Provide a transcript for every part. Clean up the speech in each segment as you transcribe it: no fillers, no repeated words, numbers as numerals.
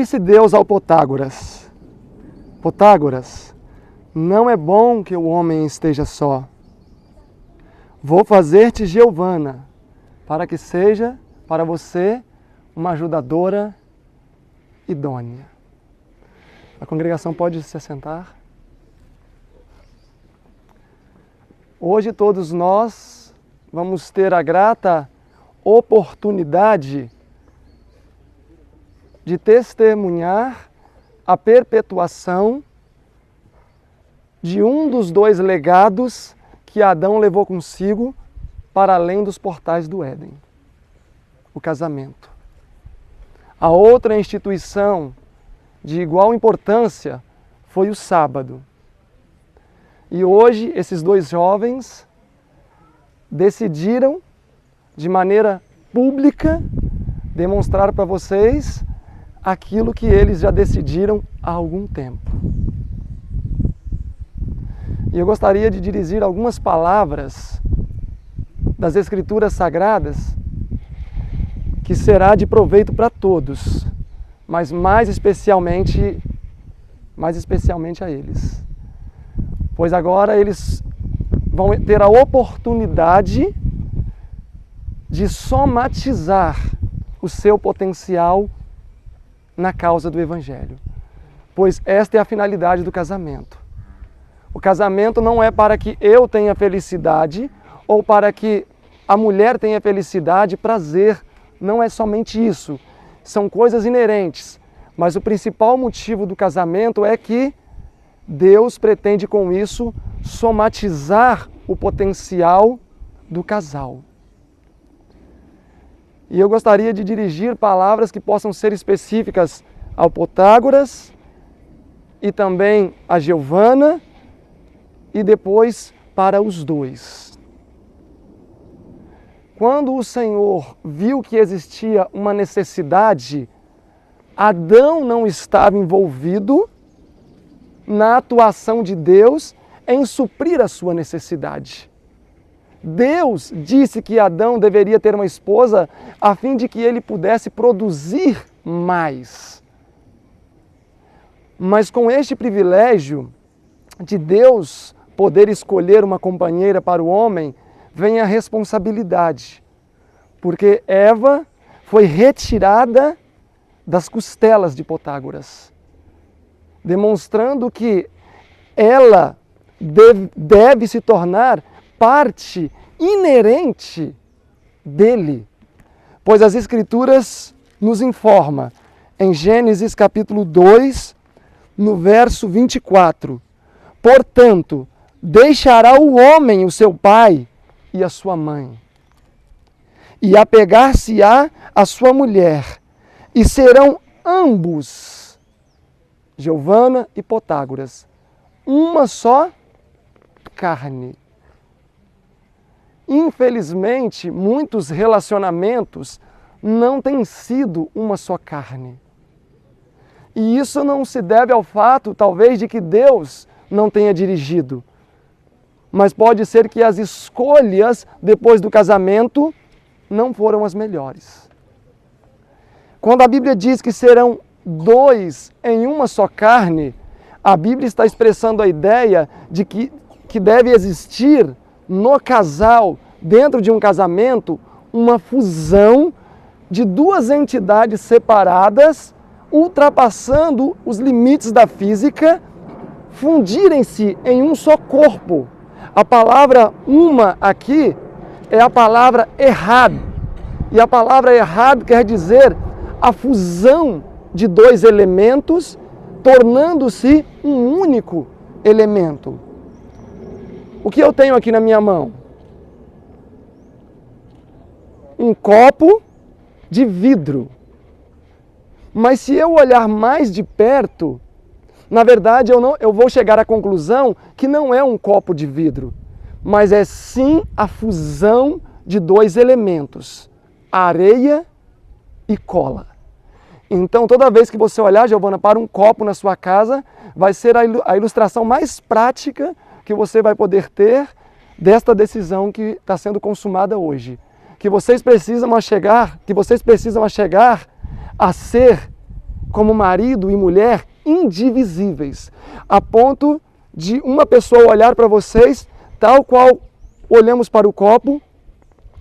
Disse Deus ao Protágoras: Protágoras, não é bom que o homem esteja só. Vou fazer-te Giovana, para que seja para você uma ajudadora idônea. A congregação pode se assentar. Hoje todos nós vamos ter a grata oportunidade de testemunhar a perpetuação de um dos dois legados que Adão levou consigo para além dos portais do Éden: o casamento. A outra instituição de igual importância foi o sábado. E hoje esses dois jovens decidiram, de maneira pública, demonstrar para vocês aquilo que eles já decidiram há algum tempo. E eu gostaria de dirigir algumas palavras das Escrituras Sagradas que será de proveito para todos, mas mais especialmente a eles. Pois agora eles vão ter a oportunidade de somatizar o seu potencial na causa do Evangelho. Pois esta é a finalidade do casamento. O casamento não é para que eu tenha felicidade ou para que a mulher tenha felicidade, prazer. Não é somente isso. São coisas inerentes. Mas o principal motivo do casamento é que Deus pretende com isso somatizar o potencial do casal. E eu gostaria de dirigir palavras que possam ser específicas ao Protágoras e também a Giovana e depois para os dois. Quando o Senhor viu que existia uma necessidade, Adão não estava envolvido na atuação de Deus em suprir a sua necessidade. Deus disse que Adão deveria ter uma esposa a fim de que ele pudesse produzir mais. Mas com este privilégio de Deus poder escolher uma companheira para o homem, vem a responsabilidade. Porque Eva foi retirada das costelas de Protágoras, demonstrando que ela deve se tornar parte inerente dele. Pois as Escrituras nos informam, em Gênesis capítulo 2, no verso 24, portanto, deixará o homem o seu pai e a sua mãe, e apegar-se-á a sua mulher, e serão ambos, Giovana e Protágoras, uma só carne. Infelizmente, muitos relacionamentos não têm sido uma só carne. E isso não se deve ao fato, talvez, de que Deus não tenha dirigido. Mas pode ser que as escolhas depois do casamento não foram as melhores. Quando a Bíblia diz que serão dois em uma só carne, a Bíblia está expressando a ideia de que deve existir no casal, dentro de um casamento, uma fusão de duas entidades separadas, ultrapassando os limites da física, fundirem-se em um só corpo. A palavra uma aqui é a palavra errad. E a palavra errad quer dizer a fusão de dois elementos, tornando-se um único elemento. O que eu tenho aqui na minha mão? Um copo de vidro. Mas se eu olhar mais de perto, na verdade eu vou chegar à conclusão que não é um copo de vidro, mas é sim a fusão de dois elementos, areia e cola. Então, toda vez que você olhar, Giovana, para um copo na sua casa, vai ser a ilustração mais prática que você vai poder ter desta decisão que está sendo consumada hoje. Que vocês precisam chegar a ser como marido e mulher indivisíveis, a ponto de uma pessoa olhar para vocês tal qual olhamos para o copo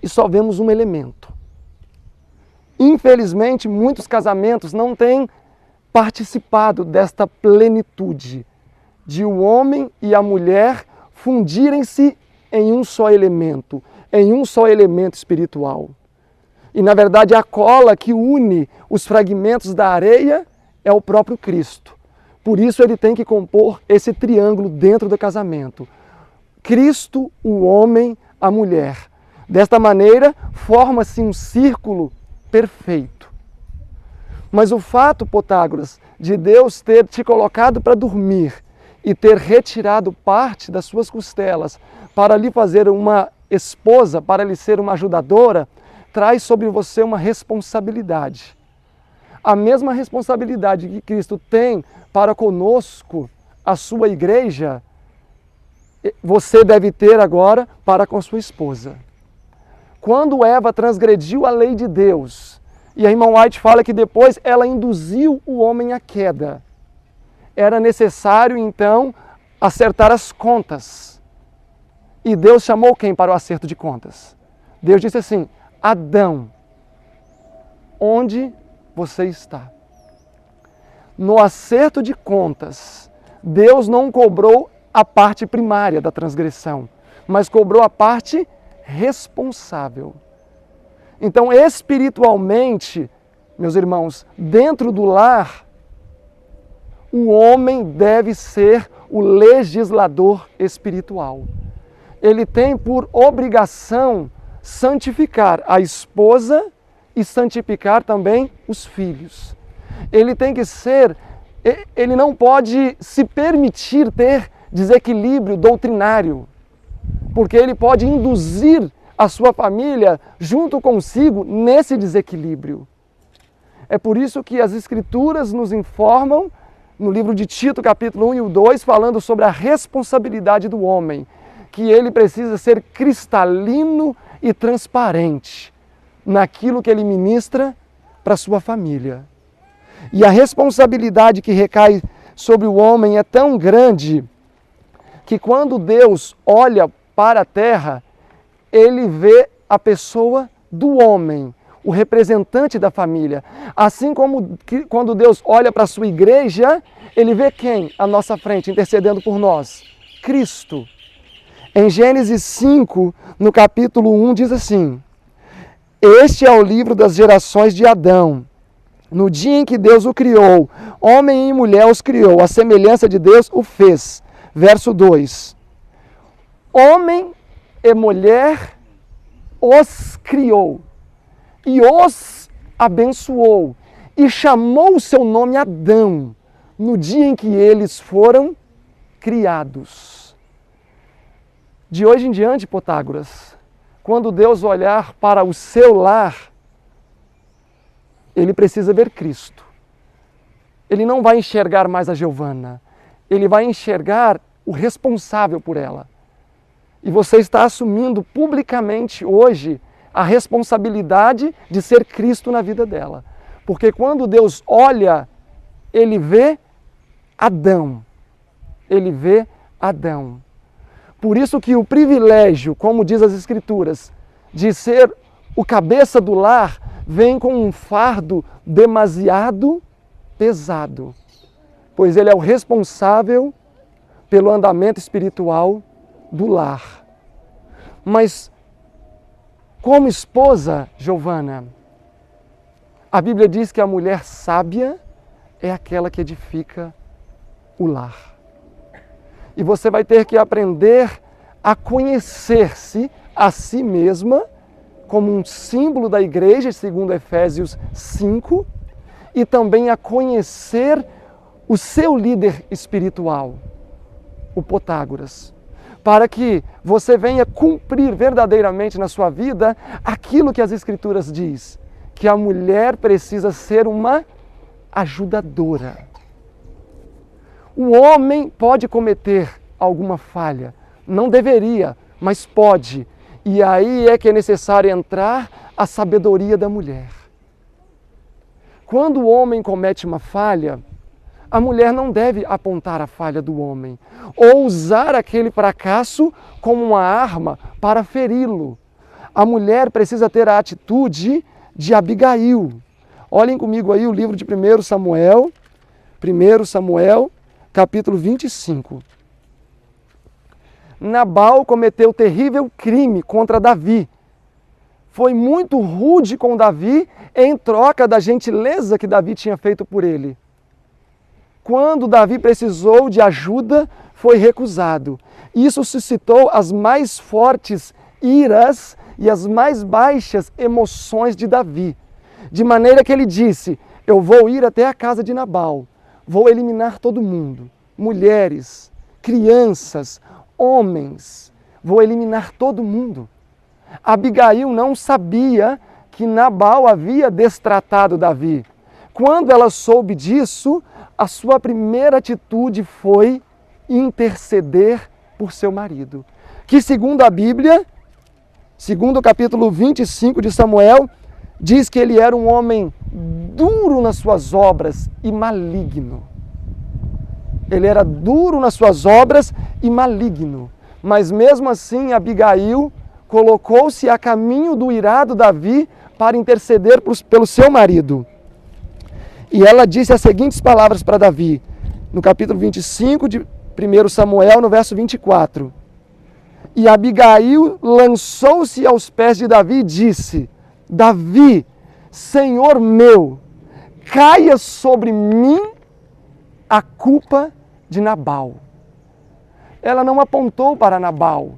e só vemos um elemento. Infelizmente, muitos casamentos não têm participado desta plenitude de o homem e a mulher fundirem-se em um só elemento espiritual. E na verdade a cola que une os fragmentos da areia é o próprio Cristo. Por isso ele tem que compor esse triângulo dentro do casamento. Cristo, o homem, a mulher. Desta maneira forma-se um círculo perfeito. Mas o fato, Protágoras, de Deus ter te colocado para dormir e ter retirado parte das suas costelas para lhe fazer uma esposa, para lhe ser uma ajudadora, traz sobre você uma responsabilidade. A mesma responsabilidade que Cristo tem para conosco, a sua igreja, você deve ter agora para com sua esposa. Quando Eva transgrediu a lei de Deus, e a irmã White fala que depois ela induziu o homem à queda, era necessário então acertar as contas. E Deus chamou quem para o acerto de contas? Deus disse assim: Adão, onde você está? No acerto de contas, Deus não cobrou a parte primária da transgressão, mas cobrou a parte responsável. Então, espiritualmente, meus irmãos, dentro do lar, o homem deve ser o legislador espiritual. Ele tem por obrigação santificar a esposa e santificar também os filhos. Ele tem que ser, ele não pode se permitir ter desequilíbrio doutrinário, porque ele pode induzir a sua família junto consigo nesse desequilíbrio. É por isso que as Escrituras nos informam, no livro de Tito, capítulo 1 e o 2, falando sobre a responsabilidade do homem, que ele precisa ser cristalino e transparente naquilo que ele ministra para a sua família. E a responsabilidade que recai sobre o homem é tão grande que quando Deus olha para a terra, ele vê a pessoa do homem, o representante da família. Assim como quando Deus olha para a sua igreja, ele vê quem à nossa frente, intercedendo por nós? Cristo. Em Gênesis 5, no capítulo 1, diz assim: Este é o livro das gerações de Adão. No dia em que Deus o criou, homem e mulher os criou, a semelhança de Deus o fez. Verso 2. Homem e mulher os criou e os abençoou e chamou o seu nome Adão no dia em que eles foram criados. De hoje em diante, Protágoras, quando Deus olhar para o seu lar, ele precisa ver Cristo. Ele não vai enxergar mais a Giovana, ele vai enxergar o responsável por ela. E você está assumindo publicamente hoje a responsabilidade de ser Cristo na vida dela. Porque quando Deus olha, ele vê Adão. Ele vê Adão. Por isso que o privilégio, como diz as Escrituras, de ser o cabeça do lar, vem com um fardo demasiado pesado. Pois ele é o responsável pelo andamento espiritual do lar. Mas, como esposa, Giovana, a Bíblia diz que a mulher sábia é aquela que edifica o lar. E você vai ter que aprender a conhecer-se a si mesma como um símbolo da igreja, segundo Efésios 5, e também a conhecer o seu líder espiritual, o Protágoras, para que você venha cumprir verdadeiramente na sua vida aquilo que as Escrituras diz, que a mulher precisa ser uma ajudadora. O homem pode cometer alguma falha, não deveria, mas pode. E aí é que é necessário entrar a sabedoria da mulher. quando o homem comete uma falha, a mulher não deve apontar a falha do homem ou usar aquele fracasso como uma arma para feri-lo. A mulher precisa ter a atitude de Abigail. Olhem comigo aí o livro de 1 Samuel, capítulo 25. Nabal cometeu terrível crime contra Davi. Foi muito rude com Davi em troca da gentileza que Davi tinha feito por ele. Quando Davi precisou de ajuda, foi recusado. Isso suscitou as mais fortes iras e as mais baixas emoções de Davi. De maneira que ele disse: eu vou ir até a casa de Nabal, vou eliminar todo mundo, mulheres, crianças, homens, vou eliminar todo mundo. Abigail não sabia que Nabal havia destratado Davi. Quando ela soube disso, a sua primeira atitude foi interceder por seu marido, que segundo a Bíblia, segundo o capítulo 25 de Samuel, diz que ele era um homem duro nas suas obras e maligno. Ele era duro nas suas obras e maligno. Mas mesmo assim, Abigail colocou-se a caminho do irado Davi para interceder pelo seu marido. E ela disse as seguintes palavras para Davi, no capítulo 25 de 1 Samuel, no verso 24. E Abigail lançou-se aos pés de Davi e disse: Davi, Senhor meu, caia sobre mim a culpa de Nabal. Ela não apontou para Nabal.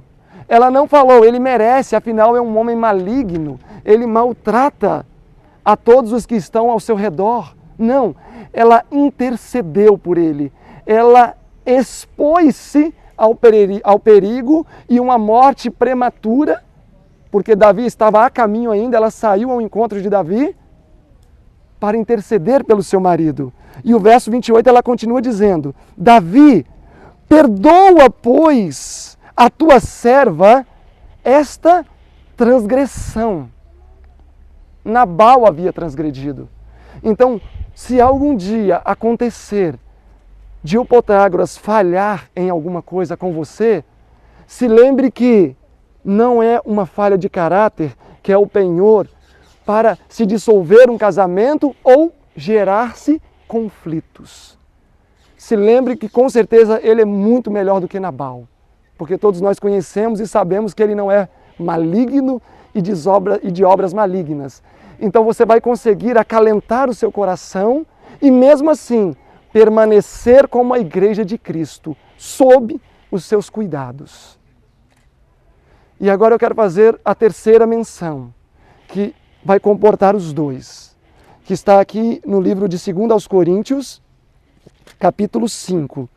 Ela não falou, ele merece, afinal é um homem maligno, ele maltrata a todos os que estão ao seu redor. Não, ela intercedeu por ele. Ela expôs-se ao perigo e uma morte prematura, porque Davi estava a caminho ainda, ela saiu ao encontro de Davi para interceder pelo seu marido. E o verso 28 ela continua dizendo: Davi, perdoa, pois, a tua serva esta transgressão. Nabal havia transgredido. Então, se algum dia acontecer de o Protágoras falhar em alguma coisa com você, se lembre que não é uma falha de caráter que é o penhor para se dissolver um casamento ou gerar-se conflitos. Se lembre que com certeza ele é muito melhor do que Nabal, porque todos nós conhecemos e sabemos que ele não é maligno e de obras malignas. Então você vai conseguir acalentar o seu coração e mesmo assim permanecer como a igreja de Cristo, sob os seus cuidados. E agora eu quero fazer a terceira menção, que vai comportar os dois, que está aqui no livro de 2 aos Coríntios, capítulo 5.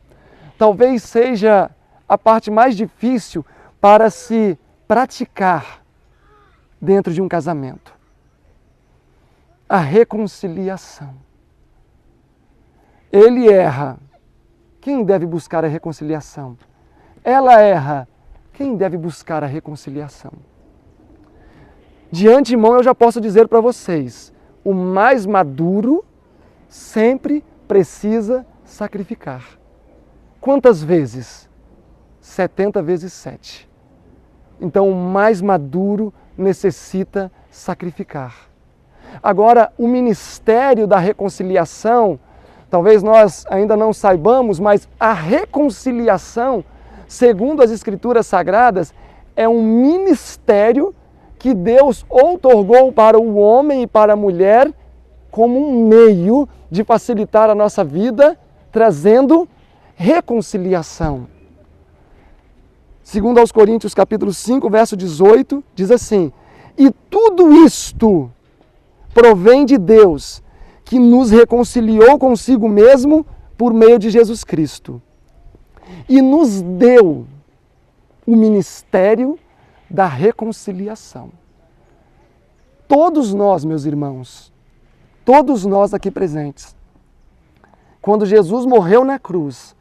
Talvez seja a parte mais difícil para se praticar dentro de um casamento. A reconciliação. Ele erra. Quem deve buscar a reconciliação? Ela erra. Quem deve buscar a reconciliação? De antemão eu já posso dizer para vocês, o mais maduro sempre precisa sacrificar. Quantas vezes? 70 vezes 7. Então o mais maduro necessita sacrificar. Agora, o ministério da reconciliação, talvez nós ainda não saibamos, mas a reconciliação, segundo as Escrituras Sagradas, é um ministério que Deus outorgou para o homem e para a mulher como um meio de facilitar a nossa vida, trazendo reconciliação. Segundo aos Coríntios, capítulo 5, verso 18, diz assim: e tudo isto provém de Deus, que nos reconciliou consigo mesmo por meio de Jesus Cristo. E nos deu o ministério da reconciliação. Todos nós, meus irmãos, todos nós aqui presentes, quando Jesus morreu na cruz,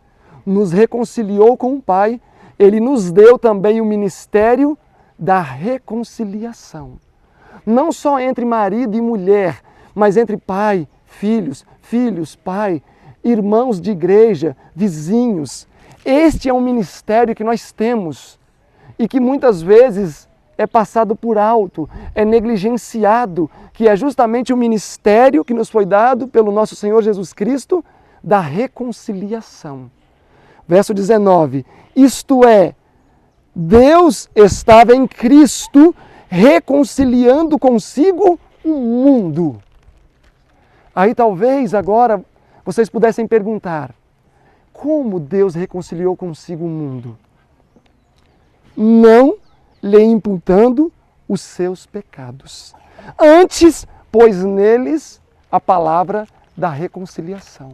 nos reconciliou com o Pai, Ele nos deu também o ministério da reconciliação. Não só entre marido e mulher, mas entre pai, filhos, pai, irmãos de igreja, vizinhos. Este é um ministério que nós temos e que muitas vezes é passado por alto, é negligenciado, que é justamente o ministério que nos foi dado pelo nosso Senhor Jesus Cristo da reconciliação. Verso 19, isto é, Deus estava em Cristo reconciliando consigo o mundo. Aí talvez agora vocês pudessem perguntar, como Deus reconciliou consigo o mundo? Não lhe imputando os seus pecados. Antes, pôs neles a palavra da reconciliação.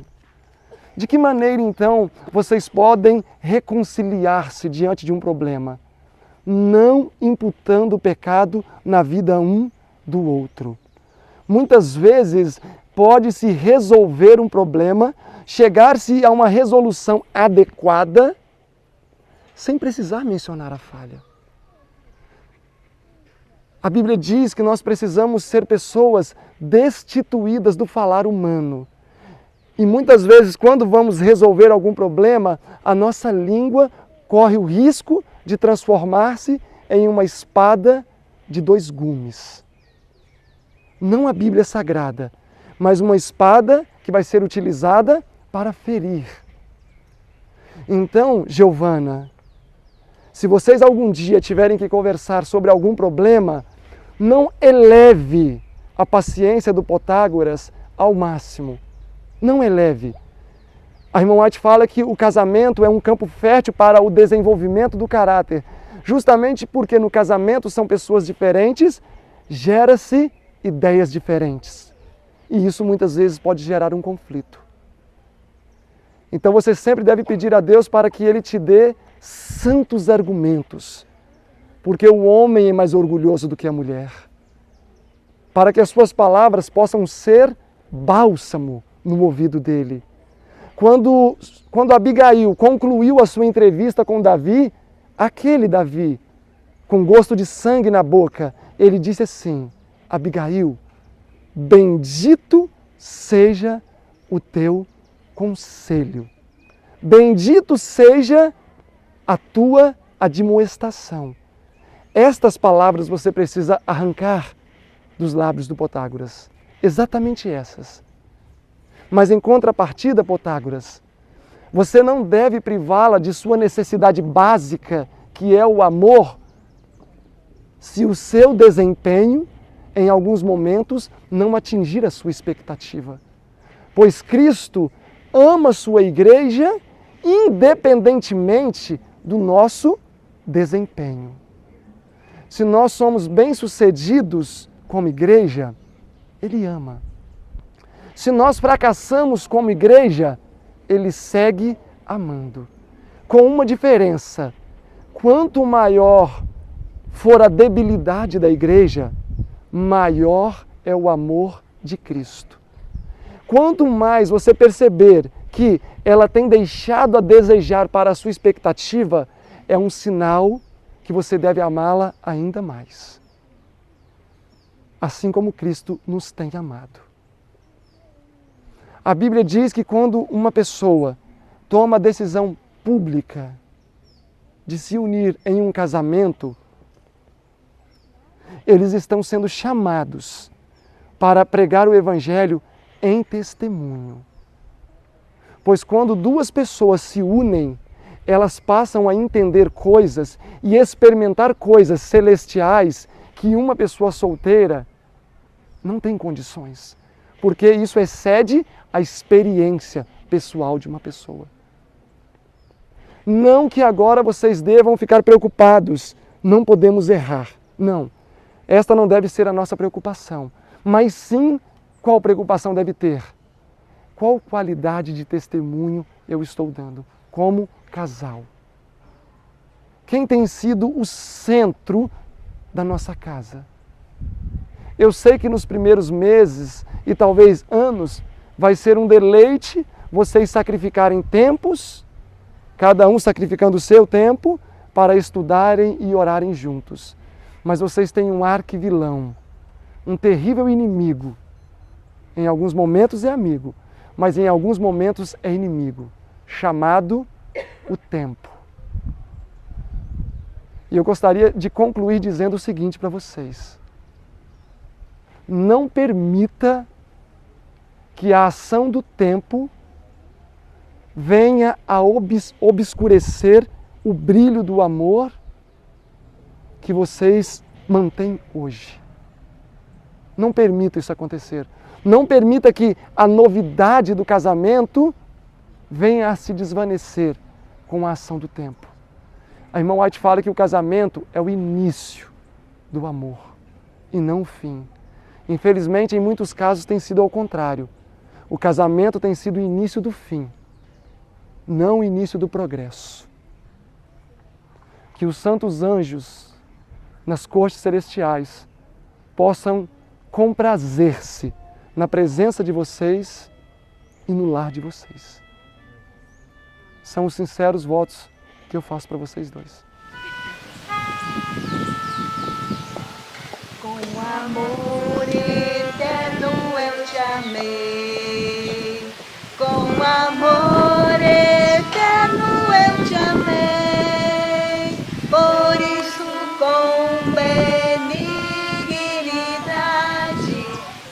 De que maneira, então, vocês podem reconciliar-se diante de um problema? Não imputando o pecado na vida um do outro. Muitas vezes pode-se resolver um problema, chegar-se a uma resolução adequada, sem precisar mencionar a falha. A Bíblia diz que nós precisamos ser pessoas destituídas do falar humano. E muitas vezes, quando vamos resolver algum problema, a nossa língua corre o risco de transformar-se em uma espada de 2 gumes. Não a Bíblia Sagrada, mas uma espada que vai ser utilizada para ferir. Então, Giovana, se vocês algum dia tiverem que conversar sobre algum problema, não eleve a paciência do Protágoras ao máximo. Não eleve. A irmã White fala que o casamento é um campo fértil para o desenvolvimento do caráter. Justamente porque no casamento são pessoas diferentes, gera-se ideias diferentes. E isso muitas vezes pode gerar um conflito. Então você sempre deve pedir a Deus para que Ele te dê santos argumentos. Porque o homem é mais orgulhoso do que a mulher. Para que as suas palavras possam ser bálsamo no ouvido dele. Quando Abigail concluiu a sua entrevista com Davi, aquele Davi, com gosto de sangue na boca, ele disse assim, Abigail, bendito seja o teu conselho. Bendito seja a tua admoestação. Estas palavras você precisa arrancar dos lábios do Protágoras. Exatamente essas. Mas em contrapartida, Protágoras, você não deve privá-la de sua necessidade básica, que é o amor, se o seu desempenho, em alguns momentos, não atingir a sua expectativa. Pois Cristo ama sua igreja independentemente do nosso desempenho. Se nós somos bem-sucedidos como igreja, Ele ama. Se nós fracassamos como igreja, Ele segue amando. Com uma diferença, quanto maior for a debilidade da igreja, maior é o amor de Cristo. Quanto mais você perceber que ela tem deixado a desejar para a sua expectativa, é um sinal que você deve amá-la ainda mais. Assim como Cristo nos tem amado. A Bíblia diz que quando uma pessoa toma a decisão pública de se unir em um casamento, eles estão sendo chamados para pregar o Evangelho em testemunho. Pois quando 2 pessoas se unem, elas passam a entender coisas e experimentar coisas celestiais que uma pessoa solteira não tem condições. Porque isso excede a experiência pessoal de uma pessoa. Não que agora vocês devam ficar preocupados, não podemos errar. Não, esta não deve ser a nossa preocupação. Mas sim, qual preocupação deve ter? Qual qualidade de testemunho eu estou dando como casal? Quem tem sido o centro da nossa casa? Eu sei que nos primeiros meses e talvez anos vai ser um deleite vocês sacrificarem tempos, cada um sacrificando o seu tempo, para estudarem e orarem juntos. Mas vocês têm um arquivilão, um terrível inimigo, Em alguns momentos é amigo, mas em alguns momentos é inimigo, chamado o tempo. E eu gostaria de concluir dizendo o seguinte para vocês: não permita que a ação do tempo venha a obscurecer o brilho do amor que vocês mantêm hoje. Não permita isso acontecer. Não permita que a novidade do casamento venha a se desvanecer com a ação do tempo. A irmã White fala que o casamento é o início do amor e não o fim. Infelizmente, em muitos casos tem sido ao contrário. O casamento tem sido o início do fim, não o início do progresso. Que os santos anjos nas cortes celestiais possam comprazer-se na presença de vocês e no lar de vocês. São os sinceros votos que eu faço para vocês dois. Com amor eterno eu te amei, com amor eterno eu te amei, por isso com benignidade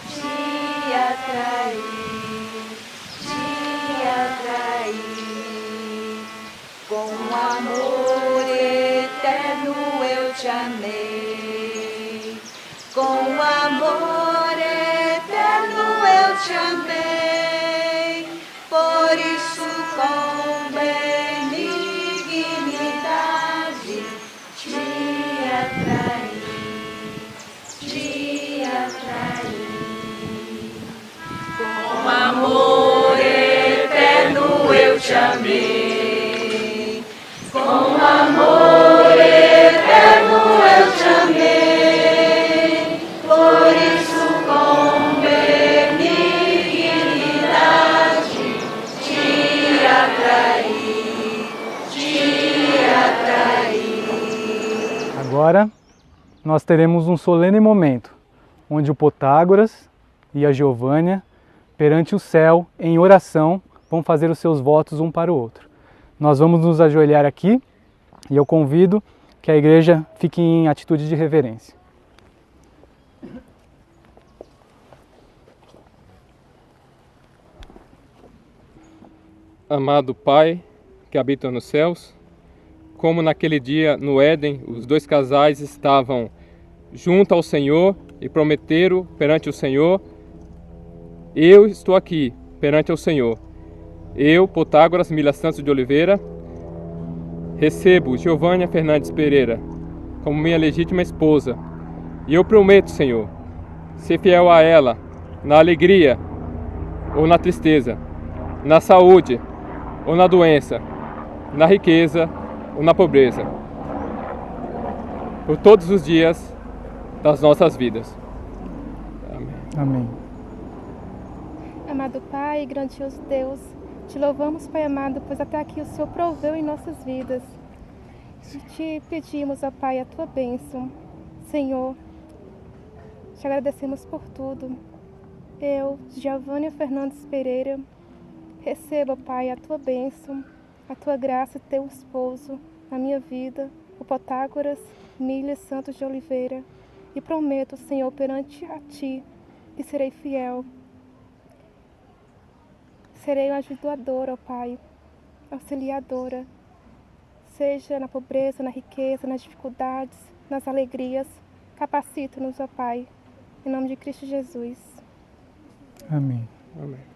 te atraí, com amor eterno eu te amei, com amor eterno eu te amei, por isso com benignidade te atraí, com amor eterno eu te amei, com amor eterno eu te amei, por isso com benignidade te atraí. Agora nós teremos um solene momento, onde o Protágoras e a Giovânia, perante o céu, em oração, vão fazer os seus votos um para o outro. Nós vamos nos ajoelhar aqui e eu convido que a igreja fique em atitude de reverência. Amado Pai, que habita nos céus, como naquele dia no Éden os dois casais estavam junto ao Senhor e prometeram perante o Senhor, eu estou aqui perante o Senhor. Eu, Protágoras Milha Santos de Oliveira, recebo Giovânia Fernandes Pereira como minha legítima esposa. E eu prometo, Senhor, ser fiel a ela na alegria ou na tristeza, na saúde ou na doença, na riqueza ou na pobreza, por todos os dias das nossas vidas. Amém. Amém. Amado Pai, grandioso Deus, te louvamos, Pai amado, pois até aqui o Senhor proveu em nossas vidas. E te pedimos, ó Pai, a tua bênção. Senhor, te agradecemos por tudo. Eu, Giovânia Fernandes Pereira, recebo, Pai, a tua bênção, a tua graça e teu esposo na minha vida, o Protágoras Milha Santos de Oliveira, e prometo, Senhor, perante a ti, que serei fiel. Serei uma ajudadora, ó Pai, auxiliadora, seja na pobreza, na riqueza, nas dificuldades, nas alegrias. Capacita-nos, ó Pai, em nome de Cristo Jesus. Amém. Amém.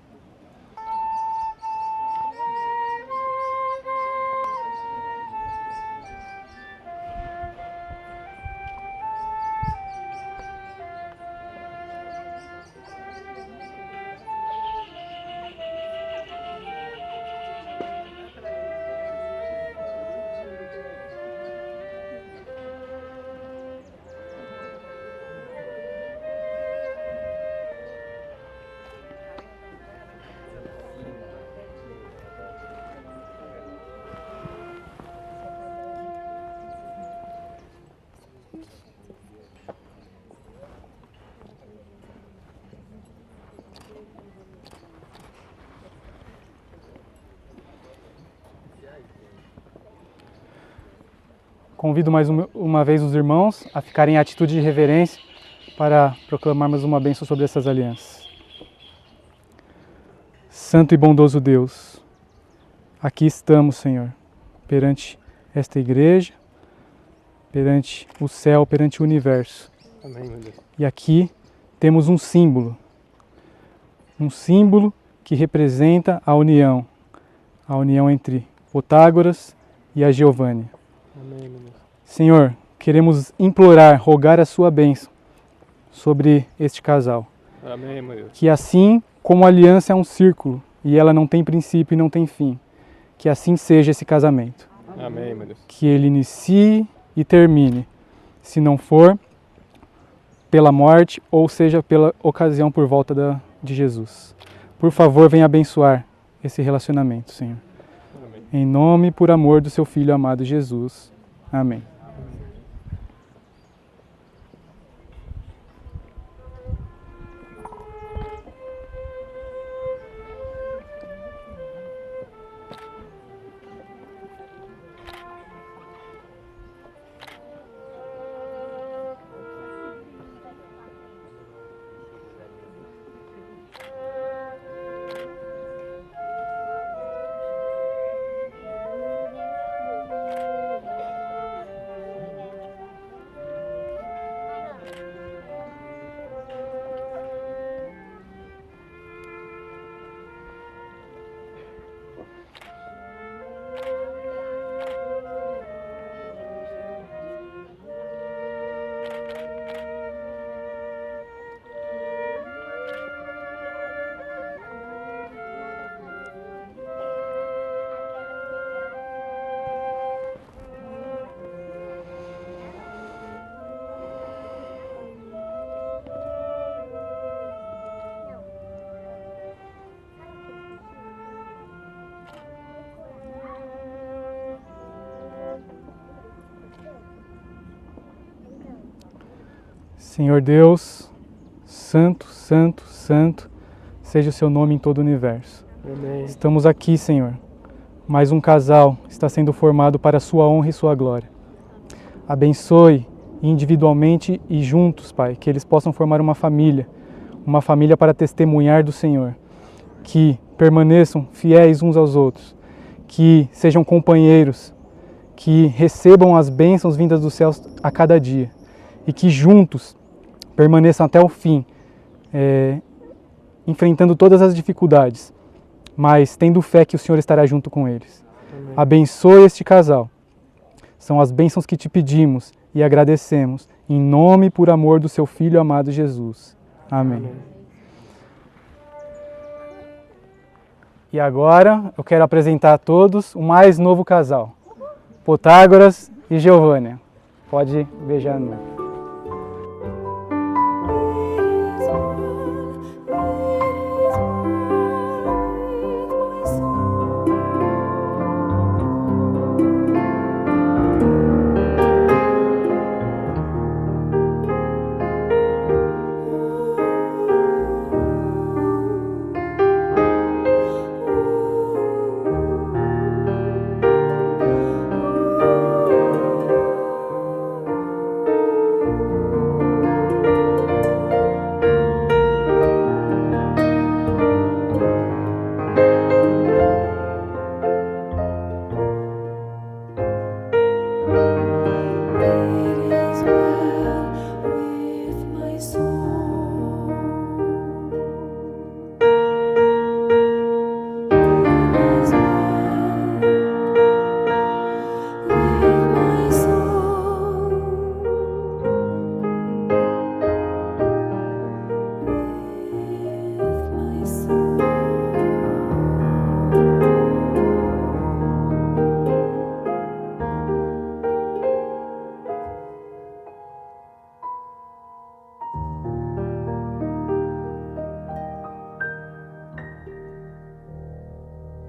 Convido mais uma vez os irmãos a ficarem em atitude de reverência para proclamarmos uma bênção sobre essas alianças. Santo e bondoso Deus, aqui estamos, Senhor, perante esta igreja, perante o céu, perante o universo. Amém, meu Deus. E aqui temos um símbolo que representa a união entre Protágoras e a Giovânia. Amém, meu Deus. Senhor, queremos implorar, rogar a sua bênção sobre este casal. Amém, meu Deus. Que assim como a aliança é um círculo e ela não tem princípio e não tem fim, que assim seja esse casamento. Amém, meu Deus. Que ele inicie e termine, se não for pela morte ou seja pela ocasião por volta de Jesus. Por favor, venha abençoar esse relacionamento, Senhor. Amém. Em nome e por amor do seu Filho amado Jesus. Amém. Senhor Deus, santo, santo, santo, seja o seu nome em todo o universo. Amém. Estamos aqui, Senhor. Mais um casal está sendo formado para a sua honra e sua glória. Abençoe individualmente e juntos, Pai, que eles possam formar uma família para testemunhar do Senhor, que permaneçam fiéis uns aos outros, que sejam companheiros, que recebam as bênçãos vindas dos céus a cada dia e que juntos permaneçam até o fim, enfrentando todas as dificuldades, mas tendo fé que o Senhor estará junto com eles. Amém. Abençoe este casal. São as bênçãos que te pedimos e agradecemos, em nome e por amor do seu Filho amado Jesus. Amém. Amém. E agora eu quero apresentar a todos o mais novo casal, Protágoras e Giovânia. Pode beijar a noiva.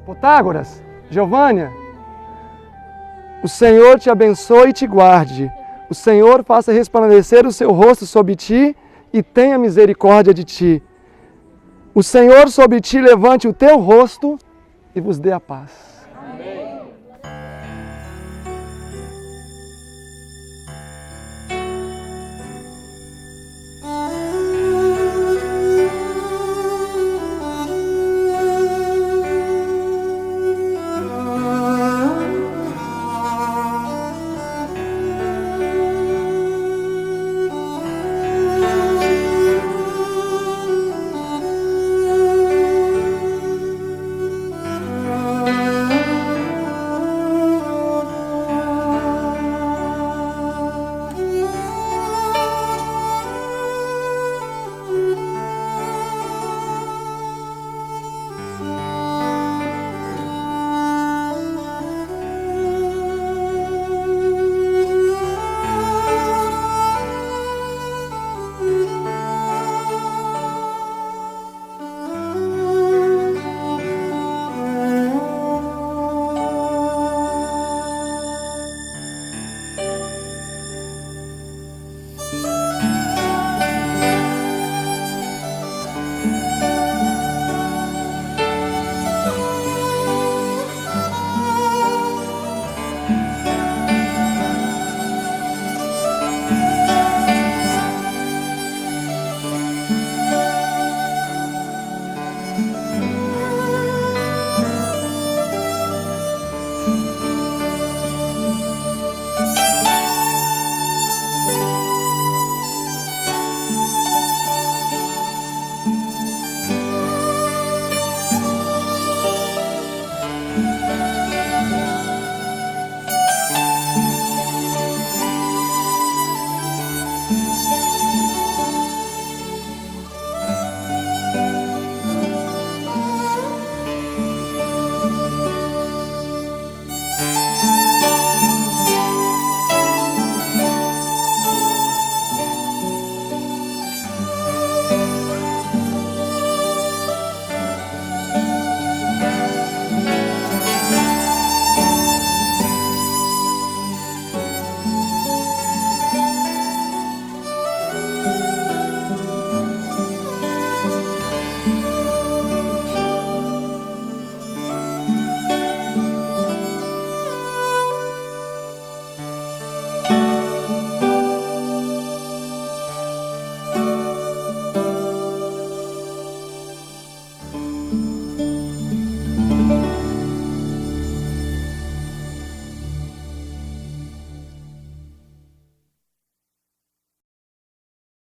Protágoras, Giovânia, o Senhor te abençoe e te guarde. O Senhor faça resplandecer o seu rosto sobre ti e tenha misericórdia de ti. O Senhor sobre ti levante o teu rosto e vos dê a paz.